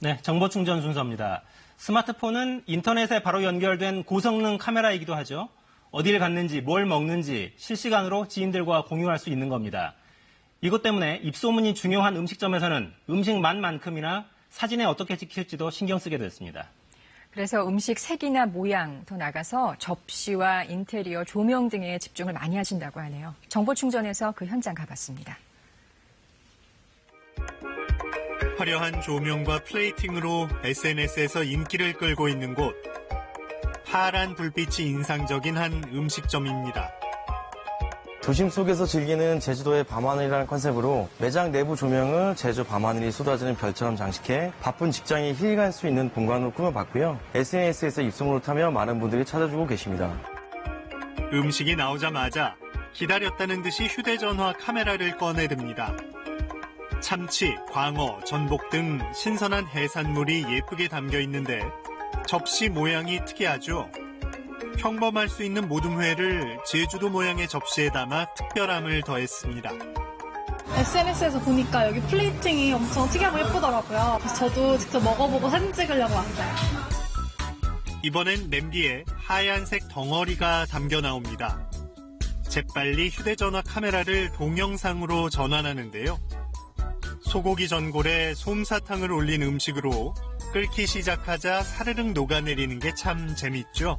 네, 정보 충전 순서입니다. 스마트폰은 인터넷에 바로 연결된 고성능 카메라이기도 하죠. 어디를 갔는지, 뭘 먹는지 실시간으로 지인들과 공유할 수 있는 겁니다. 이것 때문에 입소문이 중요한 음식점에서는 음식 맛만큼이나 사진에 어떻게 찍힐지도 신경 쓰게 됐습니다. 그래서 음식 색이나 모양, 더 나가서 접시와 인테리어, 조명 등에 집중을 많이 하신다고 하네요. 정보 충전에서 그 현장 가봤습니다. 화려한 조명과 플레이팅으로 SNS에서 인기를 끌고 있는 곳. 파란 불빛이 인상적인 한 음식점입니다. 도심 속에서 즐기는 제주도의 밤하늘이라는 컨셉으로 매장 내부 조명을 제주 밤하늘이 쏟아지는 별처럼 장식해 바쁜 직장에 힐링할 수 있는 공간으로 꾸며봤고요. SNS에서 입소문을 타며 많은 분들이 찾아주고 계십니다. 음식이 나오자마자 기다렸다는 듯이 휴대전화 카메라를 꺼내듭니다. 참치, 광어, 전복 등 신선한 해산물이 예쁘게 담겨 있는데 접시 모양이 특이하죠. 평범할 수 있는 모든 회를 제주도 모양의 접시에 담아 특별함을 더했습니다. SNS에서 보니까 여기 플레이팅이 엄청 특이하고 예쁘더라고요. 그래서 저도 직접 먹어보고 사진 찍으려고 왔어요. 이번엔 냄비에 하얀색 덩어리가 담겨 나옵니다. 재빨리 휴대전화 카메라를 동영상으로 전환하는데요. 소고기 전골에 솜사탕을 올린 음식으로 끓기 시작하자 사르륵 녹아내리는 게 참 재밌죠.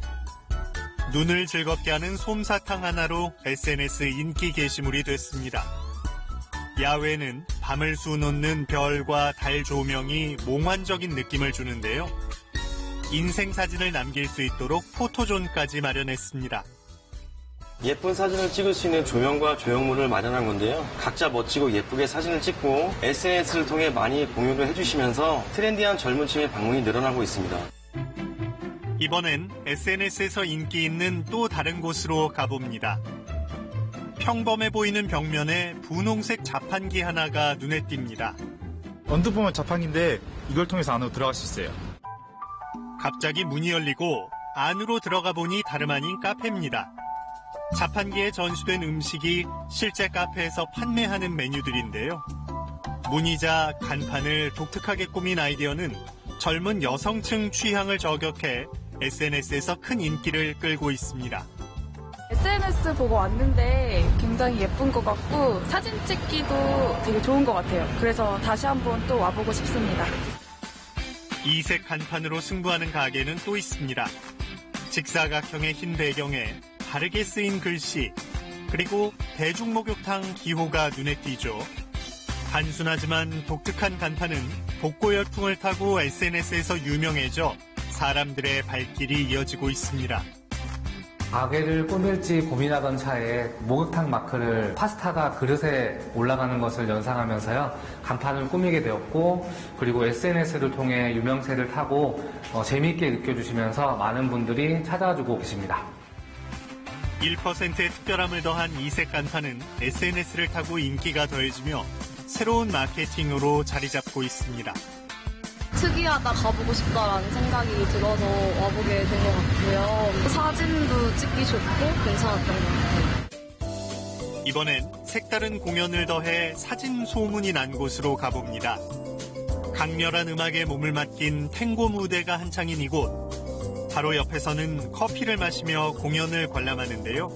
눈을 즐겁게 하는 솜사탕 하나로 SNS 인기 게시물이 됐습니다. 야외는 밤을 수놓는 별과 달 조명이 몽환적인 느낌을 주는데요. 인생 사진을 남길 수 있도록 포토존까지 마련했습니다. 예쁜 사진을 찍을 수 있는 조명과 조형물을 마련한 건데요. 각자 멋지고 예쁘게 사진을 찍고 SNS를 통해 많이 공유를 해주시면서 트렌디한 젊은 층의 방문이 늘어나고 있습니다. 이번엔 SNS에서 인기 있는 또 다른 곳으로 가봅니다. 평범해 보이는 벽면에 분홍색 자판기 하나가 눈에 띕니다. 언뜻 보면 자판기인데 이걸 통해서 안으로 들어갈 수 있어요. 갑자기 문이 열리고 안으로 들어가 보니 다름 아닌 카페입니다. 자판기에 전시된 음식이 실제 카페에서 판매하는 메뉴들인데요. 문이자 간판을 독특하게 꾸민 아이디어는 젊은 여성층 취향을 저격해 SNS에서 큰 인기를 끌고 있습니다. SNS 보고 왔는데 굉장히 예쁜 것 같고 사진 찍기도 되게 좋은 것 같아요. 그래서 다시 한번 또 와보고 싶습니다. 이색 간판으로 승부하는 가게는 또 있습니다. 직사각형의 흰 배경에 다르게 쓰인 글씨, 그리고 대중목욕탕 기호가 눈에 띄죠. 단순하지만 독특한 간판은 복고 열풍을 타고 SNS에서 유명해져 사람들의 발길이 이어지고 있습니다. 가게를 꾸밀지 고민하던 차에 목욕탕 마크를 파스타가 그릇에 올라가는 것을 연상하면서요. 간판을 꾸미게 되었고, 그리고 SNS를 통해 유명세를 타고 재미있게 느껴주시면서 많은 분들이 찾아주고 계십니다. 1%의 특별함을 더한 이색 간판은 SNS를 타고 인기가 더해지며 새로운 마케팅으로 자리 잡고 있습니다. 특이하다, 가보고 싶다라는 생각이 들어서 와보게 된 것 같고요. 사진도 찍기 좋고 괜찮았던 것 같아요. 이번엔 색다른 공연을 더해 사진 소문이 난 곳으로 가봅니다. 강렬한 음악에 몸을 맡긴 탱고 무대가 한창인 이곳. 바로 옆에서는 커피를 마시며 공연을 관람하는데요.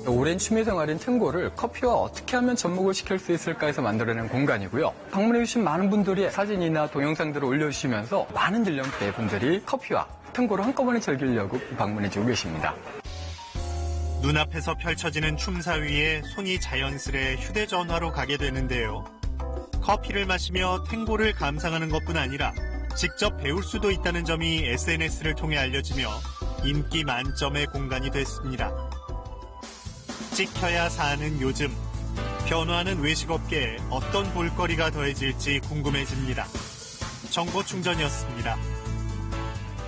오랜 취미생활인 탱고를 커피와 어떻게 하면 접목을 시킬 수 있을까 해서 만들어낸 공간이고요. 방문해주신 많은 분들이 사진이나 동영상들을 올려주시면서 많은 연령대 분들이 커피와 탱고를 한꺼번에 즐기려고 방문해주고 계십니다. 눈앞에서 펼쳐지는 춤사 위에 손이 자연스레 휴대전화로 가게 되는데요. 커피를 마시며 탱고를 감상하는 것뿐 아니라 직접 배울 수도 있다는 점이 SNS를 통해 알려지며 인기 만점의 공간이 됐습니다. 찍혀야 사는 요즘, 변화하는 외식업계에 어떤 볼거리가 더해질지 궁금해집니다. 정보 충전이었습니다.